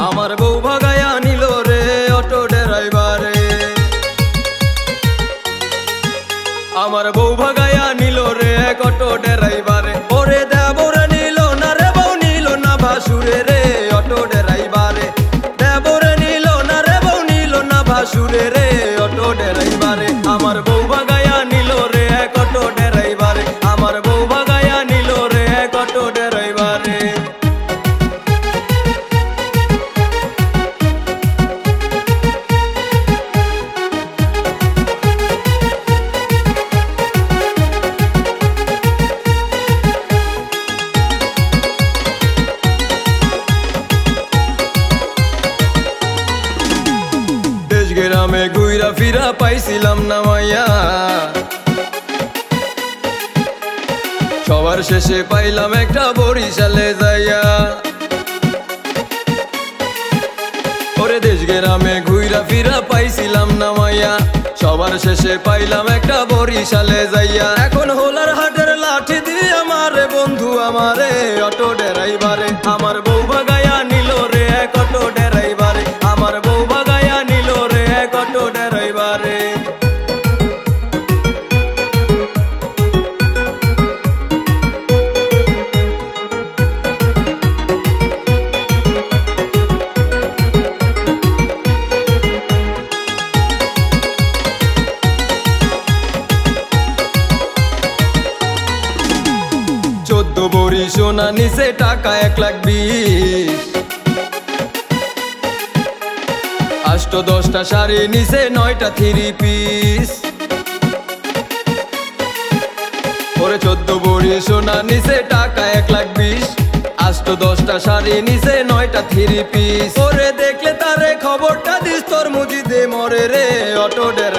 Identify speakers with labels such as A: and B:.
A: আমার বউ ভাগায়া নিল রে অটো ড্রাইভারে। আমার বউ ভাগায়া নিল রে অটো ড্রাইভারে। ওরে দেবরে নিল না রে বউ নিল না ভাসুরে রে অটো ড্রাইভারে। দেবরে নিল না রে বউ নিল না ভাসুরে রে অটো ড্রাইভারে। আমার বউ ভাগায়া নিল রে অটো ড্রাইভারে। আমার বউ ভাগায়া নিল রে অটো ড্রাইভারে। গ্রামে ঘুইরা ফিরা পাইছিলাম না মাইয়া, সবার শেষে পাইলাম একটা বরিশালে যাইয়া। ওরে দেশ গ্রামে ঘুইরা ফিরা পাইছিলাম না মাইয়া, সবার শেষে পাইলাম একটা বরিশালে যাইয়া। এখন হোলার হাটের লাঠি দিয়ে আমারে বন্ধু আমারে অটো ড্রাইভারে। আমার বউ ভাগায়া নিল রে অটো ড্রাইভারে। আমার বউ ভাগায়া নিল রে অটো ড্রাইভারে। চোদ্দ বড়ি সোনা নিচে টাকা 1,20,000। 8-10টা শাড়ি নিচে 9টা 3 পিস। ওরে 14 বড়ি সোনা নিচে টাকা 1,20,000। 8-10টা শাড়ি নিচে 9টা 3 পিস। ওরে দেখলে তারে খবরটা দিস তোর মুজিদে মরে রে অটো ড্রাইভার।